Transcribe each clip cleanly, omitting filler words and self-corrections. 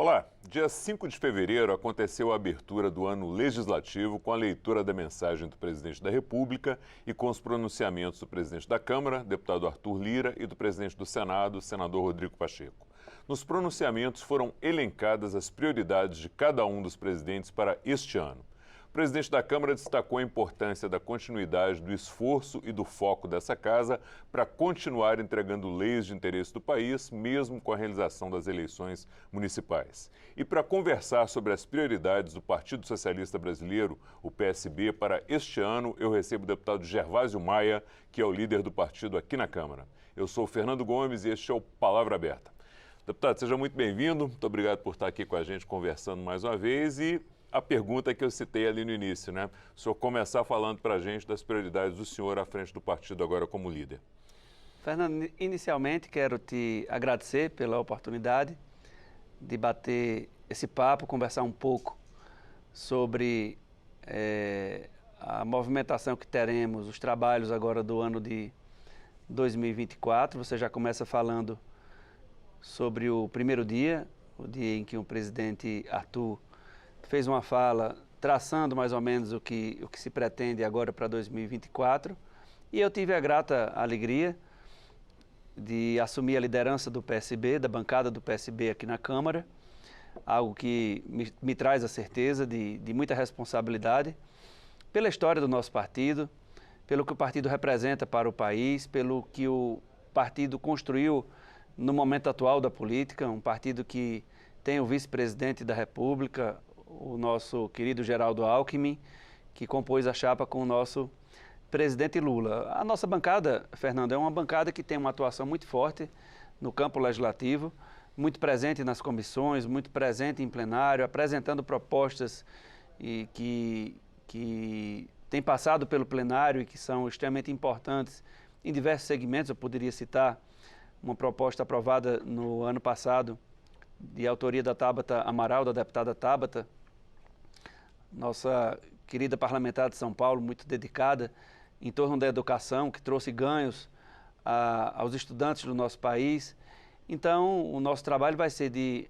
Olá, dia 5 de fevereiro aconteceu a abertura do ano legislativo com a leitura da mensagem do presidente da República e com os pronunciamentos do presidente da Câmara, deputado Arthur Lira, e do presidente do Senado, senador Rodrigo Pacheco. Nos pronunciamentos foram elencadas as prioridades de cada um dos presidentes para este ano. O presidente da Câmara destacou a importância da continuidade do esforço e do foco dessa casa para continuar entregando leis de interesse do país, mesmo com a realização das eleições municipais. E para conversar sobre as prioridades do Partido Socialista Brasileiro, o PSB, para este ano, eu recebo o deputado Gervásio Maia, que é o líder do partido aqui na Câmara. Eu sou o Fernando Gomes e este é o Palavra Aberta. Deputado, seja muito bem-vindo. Muito obrigado por estar aqui com a gente conversando mais uma vez e a pergunta que eu citei ali no início, né? O senhor começar falando para a gente das prioridades do senhor à frente do partido agora como líder. Fernando, inicialmente quero te agradecer pela oportunidade de bater esse papo, conversar um pouco sobre a movimentação que teremos, os trabalhos agora do ano de 2024. Você já começa falando sobre o primeiro dia, o dia em que o presidente Arthur fez uma fala traçando mais ou menos o que se pretende agora para 2024, e eu tive a grata alegria de assumir a liderança do PSB, da bancada do PSB aqui na Câmara, algo que me traz a certeza de muita responsabilidade pela história do nosso partido, pelo que o partido representa para o país, pelo que o partido construiu no momento atual da política, um partido que tem o vice-presidente da República, o nosso querido Geraldo Alckmin, que compôs a chapa com o nosso presidente Lula. A nossa bancada, Fernando, é uma bancada que tem uma atuação muito forte no campo legislativo, muito presente nas comissões, muito presente em plenário, apresentando propostas que têm passado pelo plenário e que são extremamente importantes em diversos segmentos. Eu poderia citar uma proposta aprovada no ano passado, de autoria da Tabata Amaral, da deputada Tabata, nossa querida parlamentar de São Paulo, muito dedicada em torno da educação, que trouxe ganhos aos estudantes do nosso país. Então, o nosso trabalho vai ser de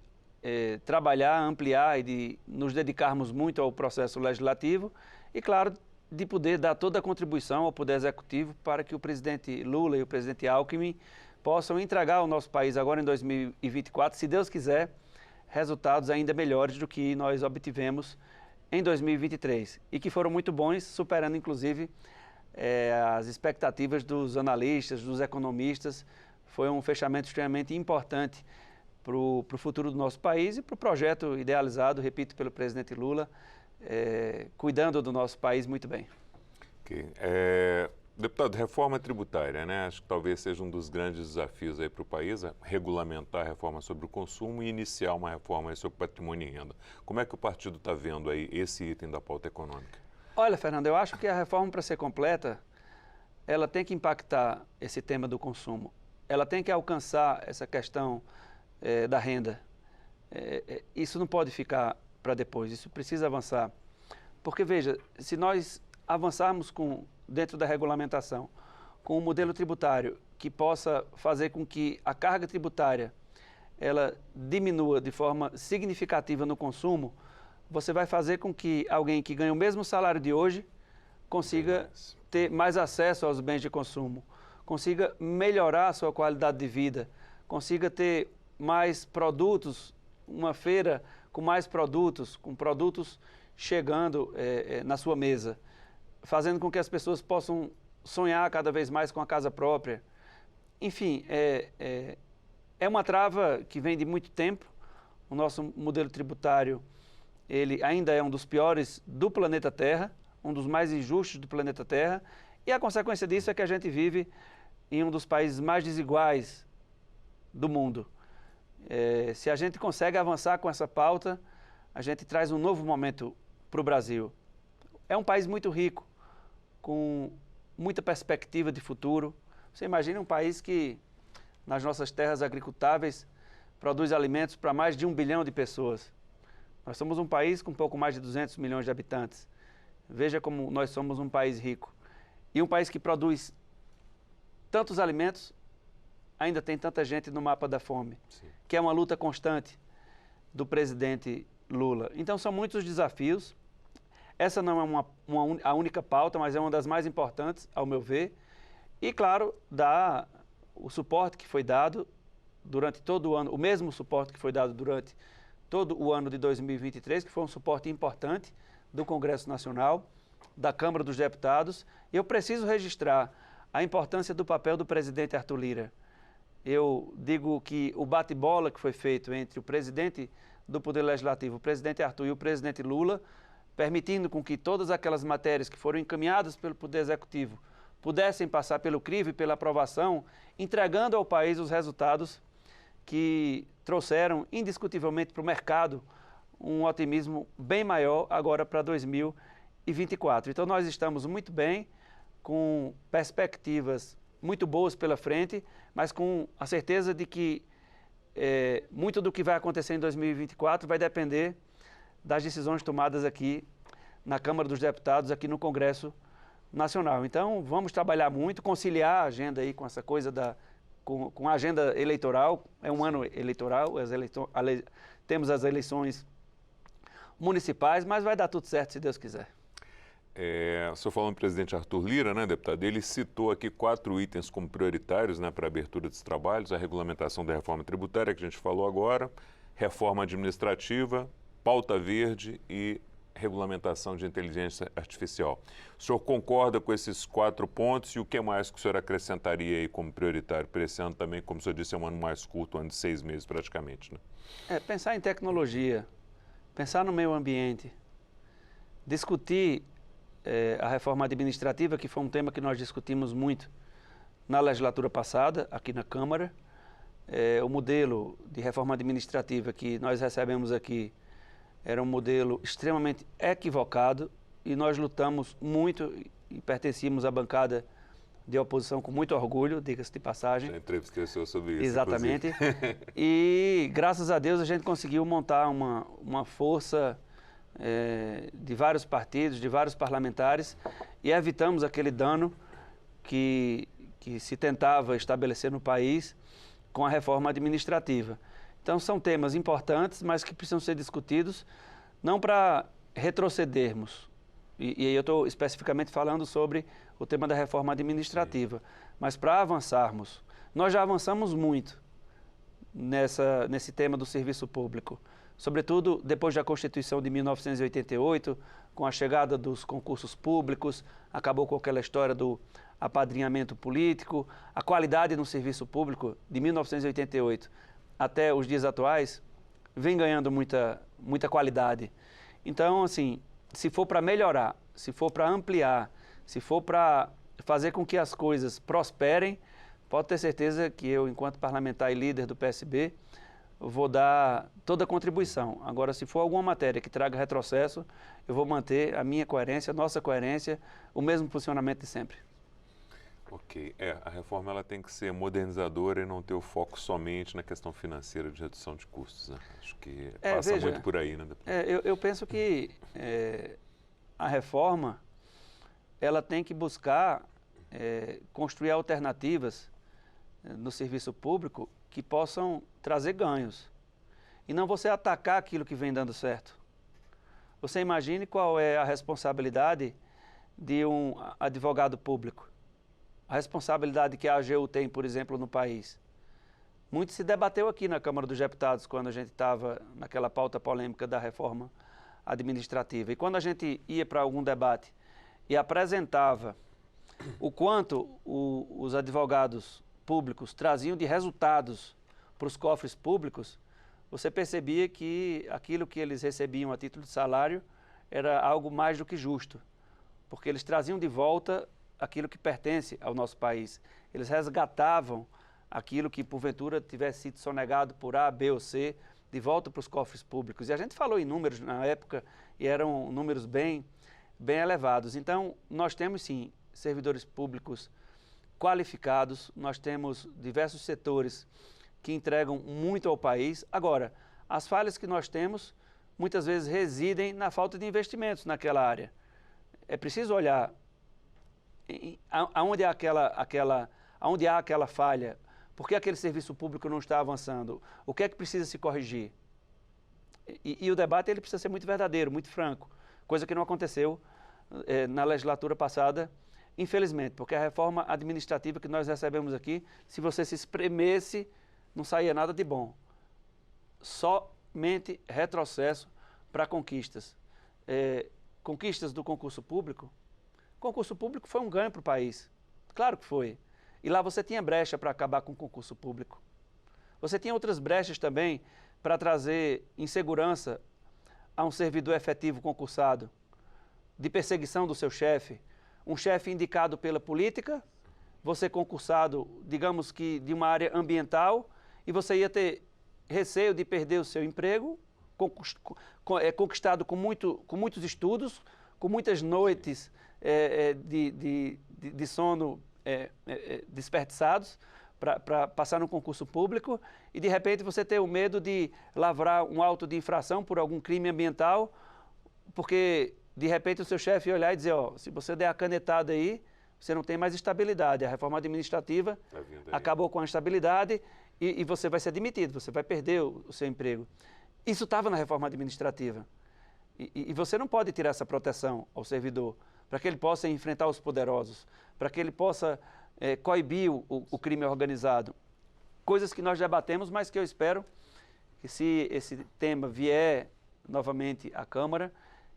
trabalhar, ampliar e de nos dedicarmos muito ao processo legislativo e, claro, de poder dar toda a contribuição ao Poder Executivo para que o presidente Lula e o presidente Alckmin possam entregar ao nosso país agora em 2024, se Deus quiser, resultados ainda melhores do que nós obtivemos em 2023 e que foram muito bons, superando inclusive as expectativas dos analistas, dos economistas. Foi um fechamento extremamente importante para o futuro do nosso país e para o projeto idealizado, repito, pelo presidente Lula, cuidando do nosso país muito bem. Okay. Deputado, reforma tributária, né? Acho que talvez seja um dos grandes desafios aí para o país, regulamentar a reforma sobre o consumo e iniciar uma reforma sobre patrimônio e renda. Como é que o partido está vendo aí esse item da pauta econômica? Olha, Fernando, eu acho que a reforma, para ser completa, ela tem que impactar esse tema do consumo. Ela tem que alcançar essa questão da renda. Isso não pode ficar para depois, isso precisa avançar. Porque, veja, se nós avançarmos dentro da regulamentação, com um modelo tributário que possa fazer com que a carga tributária ela diminua de forma significativa no consumo, você vai fazer com que alguém que ganha o mesmo salário de hoje consiga ter mais acesso aos bens de consumo, consiga melhorar a sua qualidade de vida, consiga ter mais produtos, uma feira com mais produtos, com produtos chegando na sua mesa, fazendo com que as pessoas possam sonhar cada vez mais com a casa própria. Enfim, é uma trava que vem de muito tempo. O nosso modelo tributário, ele ainda é um dos piores do planeta Terra, um dos mais injustos do planeta Terra, e a consequência disso é que a gente vive em um dos países mais desiguais do mundo. Se a gente consegue avançar com essa pauta, a gente traz um novo momento para o Brasil. É um país muito rico, com muita perspectiva de futuro. Você imagina um país que, nas nossas terras agricultáveis, produz alimentos para mais de 1 bilhão de pessoas. Nós somos um país com pouco mais de 200 milhões de habitantes. Veja como nós somos um país rico. E um país que produz tantos alimentos, ainda tem tanta gente no mapa da fome, que é uma luta constante. do presidente Lula. Então, são muitos desafios. Essa não é a única pauta, mas é uma das mais importantes, ao meu ver. E, claro, o suporte que foi dado durante todo o ano, o mesmo suporte que foi dado durante todo o ano de 2023, que foi um suporte importante do Congresso Nacional, da Câmara dos Deputados. E eu preciso registrar a importância do papel do presidente Arthur Lira. Eu digo que o bate-bola que foi feito entre o presidente do Poder Legislativo, o presidente Arthur e o presidente Lula, permitindo com que todas aquelas matérias que foram encaminhadas pelo Poder Executivo pudessem passar pelo crivo e pela aprovação, entregando ao país os resultados que trouxeram indiscutivelmente para o mercado um otimismo bem maior agora para 2024. Então nós estamos muito bem, com perspectivas muito boas pela frente, mas com a certeza de que muito do que vai acontecer em 2024 vai depender das decisões tomadas aqui na Câmara dos Deputados, aqui no Congresso Nacional. Então, vamos trabalhar muito, conciliar a agenda aí com essa coisa com a agenda eleitoral. É um ano eleitoral, temos as eleições municipais, mas vai dar tudo certo, se Deus quiser. O senhor falando do presidente Arthur Lira, né, deputado, ele citou aqui 4 itens como prioritários, né, para a abertura dos trabalhos: a regulamentação da reforma tributária, que a gente falou agora, reforma administrativa, pauta verde e regulamentação de inteligência artificial. O senhor concorda com esses 4 pontos e o que mais que o senhor acrescentaria aí como prioritário para esse ano também? Como o senhor disse, é um ano mais curto, um ano de 6 meses praticamente, né? Pensar em tecnologia, pensar no meio ambiente, discutir a reforma administrativa, que foi um tema que nós discutimos muito na legislatura passada, aqui na Câmara. O modelo de reforma administrativa que nós recebemos aqui era um modelo extremamente equivocado e nós lutamos muito e pertencíamos à bancada de oposição com muito orgulho, diga-se de passagem. Já entrevistei o senhor sobre isso. Exatamente. E graças a Deus a gente conseguiu montar uma força de vários partidos, de vários parlamentares, e evitamos aquele dano que se tentava estabelecer no país com a reforma administrativa. Então são temas importantes, mas que precisam ser discutidos, não para retrocedermos, e aí eu estou especificamente falando sobre o tema da reforma administrativa, mas para avançarmos. Nós já avançamos muito nesse tema do serviço público, sobretudo depois da Constituição de 1988, com a chegada dos concursos públicos, acabou com aquela história do apadrinhamento político, a qualidade no serviço público de 1988 até os dias atuais vem ganhando muita qualidade. Então, assim, se for para melhorar, se for para ampliar, se for para fazer com que as coisas prosperem, pode ter certeza que eu, enquanto parlamentar e líder do PSB, vou dar toda a contribuição. Agora, se for alguma matéria que traga retrocesso, eu vou manter a minha coerência, a nossa coerência, o mesmo funcionamento de sempre. Ok. A reforma ela tem que ser modernizadora e não ter o foco somente na questão financeira de redução de custos, né? Acho que passa muito por aí, né? Eu penso que a reforma ela tem que buscar construir alternativas no serviço público que possam trazer ganhos. E não você atacar aquilo que vem dando certo. Você imagine qual é a responsabilidade de um advogado público. A responsabilidade que a AGU tem, por exemplo, no país. Muito se debateu aqui na Câmara dos Deputados quando a gente estava naquela pauta polêmica da reforma administrativa. E quando a gente ia para algum debate e apresentava o quanto os advogados públicos traziam de resultados para os cofres públicos, você percebia que aquilo que eles recebiam a título de salário era algo mais do que justo, porque eles traziam de volta aquilo que pertence ao nosso país. Eles resgatavam aquilo que, porventura, tivesse sido sonegado por A, B ou C, de volta para os cofres públicos. E a gente falou em números na época, e eram números bem elevados. Então, nós temos, sim, servidores públicos qualificados, nós temos diversos setores que entregam muito ao país. Agora, as falhas que nós temos, muitas vezes residem na falta de investimentos naquela área. É preciso olhar aonde há aquela falha, por que aquele serviço público não está avançando, o que é que precisa se corrigir. E o debate ele precisa ser muito verdadeiro, muito franco, coisa que não aconteceu na legislatura passada, infelizmente, porque a reforma administrativa que nós recebemos aqui, se você se espremesse, não saía nada de bom. Somente retrocesso para conquistas. Conquistas do concurso público. O concurso público foi um ganho para o país. Claro que foi. E lá você tinha brecha para acabar com o concurso público. Você tinha outras brechas também para trazer insegurança a um servidor efetivo concursado, de perseguição do seu chefe, um chefe indicado pela política, você concursado, digamos que de uma área ambiental, e você ia ter receio de perder o seu emprego, conquistado com muitos estudos, com muitas noites de sono desperdiçados para passar no concurso público, e de repente você ter o medo de lavrar um auto de infração por algum crime ambiental, porque de repente o seu chefe ia olhar e dizer, se você der a canetada aí, você não tem mais estabilidade. A reforma administrativa acabou com a estabilidade e você vai ser demitido, você vai perder o seu emprego. Isso estava na reforma administrativa. E você não pode tirar essa proteção ao servidor para que ele possa enfrentar os poderosos, para que ele possa coibir o crime organizado. Coisas que nós debatemos, mas que eu espero que, se esse tema vier novamente à Câmara,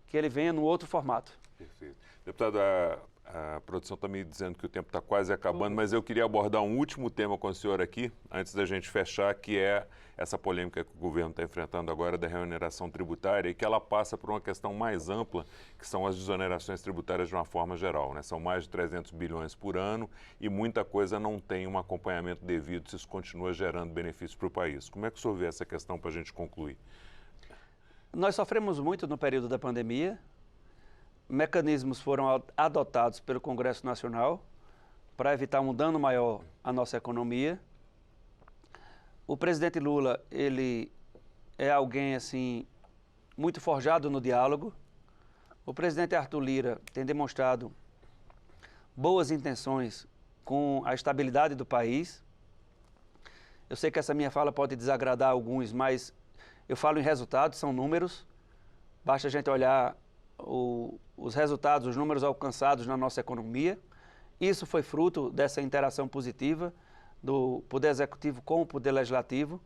que ele venha num outro formato. Perfeito. Deputado, a produção está me dizendo que o tempo está quase acabando, mas eu queria abordar um último tema com o senhor aqui, antes da gente fechar, que é essa polêmica que o governo está enfrentando agora da reoneração tributária, e que ela passa por uma questão mais ampla, que são as desonerações tributárias de uma forma geral, né? São mais de 300 bilhões por ano e muita coisa não tem um acompanhamento devido se isso continua gerando benefícios para o país. Como é que o senhor vê essa questão para a gente concluir? Nós sofremos muito no período da pandemia. Mecanismos foram adotados pelo Congresso Nacional para evitar um dano maior à nossa economia. O presidente Lula, ele é alguém assim muito forjado no diálogo. O presidente Arthur Lira tem demonstrado boas intenções com a estabilidade do país. Eu sei que essa minha fala pode desagradar alguns, mas eu falo em resultados, são números. Basta a gente olhar os resultados, os números alcançados na nossa economia. Isso foi fruto dessa interação positiva do Poder Executivo com o Poder Legislativo.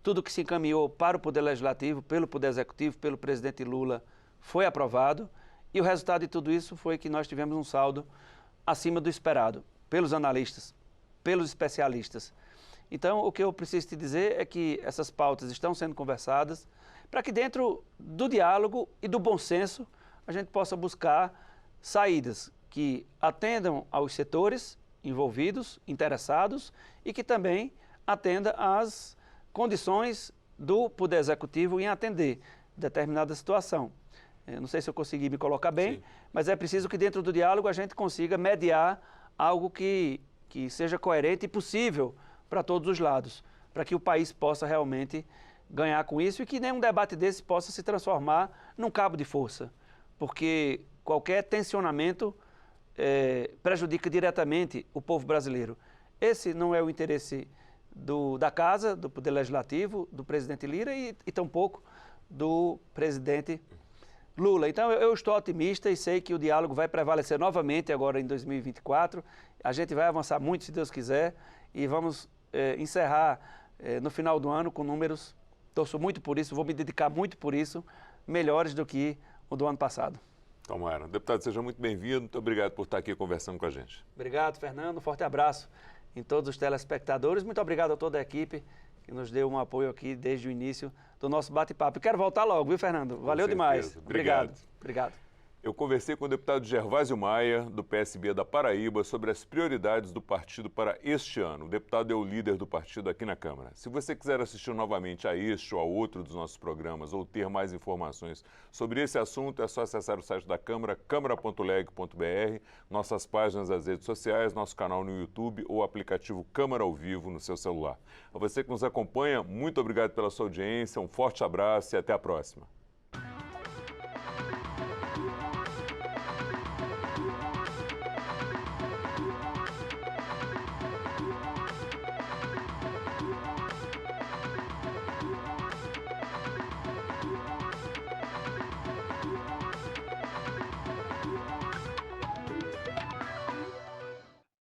Tudo que se encaminhou para o Poder Legislativo, pelo Poder Executivo, pelo presidente Lula, foi aprovado. E o resultado de tudo isso foi que nós tivemos um saldo acima do esperado, pelos analistas, pelos especialistas. Então, o que eu preciso te dizer é que essas pautas estão sendo conversadas para que, dentro do diálogo e do bom senso, a gente possa buscar saídas que atendam aos setores envolvidos, interessados, e que também atenda às condições do Poder Executivo em atender determinada situação. Eu não sei se eu consegui me colocar bem, sim, mas é preciso que dentro do diálogo a gente consiga mediar algo que seja coerente e possível para todos os lados, para que o país possa realmente ganhar com isso e que nenhum debate desse possa se transformar num cabo de força, porque qualquer tensionamento prejudica diretamente o povo brasileiro. Esse não é o interesse da Casa, do Poder Legislativo, do presidente Lira e tampouco do presidente Lula. Então eu estou otimista e sei que o diálogo vai prevalecer novamente agora em 2024. A gente vai avançar muito, se Deus quiser, e vamos encerrar no final do ano com números, torço muito por isso, vou me dedicar muito por isso, melhores do que o do ano passado. Tomara. Deputado, seja muito bem-vindo. Muito obrigado por estar aqui conversando com a gente. Obrigado, Fernando. Um forte abraço em todos os telespectadores. Muito obrigado a toda a equipe que nos deu um apoio aqui desde o início do nosso bate-papo. Quero voltar logo, viu, Fernando? Valeu demais. Obrigado. Obrigado. Eu conversei com o deputado Gervásio Maia, do PSB da Paraíba, sobre as prioridades do partido para este ano. O deputado é o líder do partido aqui na Câmara. Se você quiser assistir novamente a este ou a outro dos nossos programas ou ter mais informações sobre esse assunto, é só acessar o site da Câmara, câmara.leg.br, nossas páginas nas redes sociais, nosso canal no YouTube ou o aplicativo Câmara ao Vivo no seu celular. A você que nos acompanha, muito obrigado pela sua audiência, um forte abraço e até a próxima.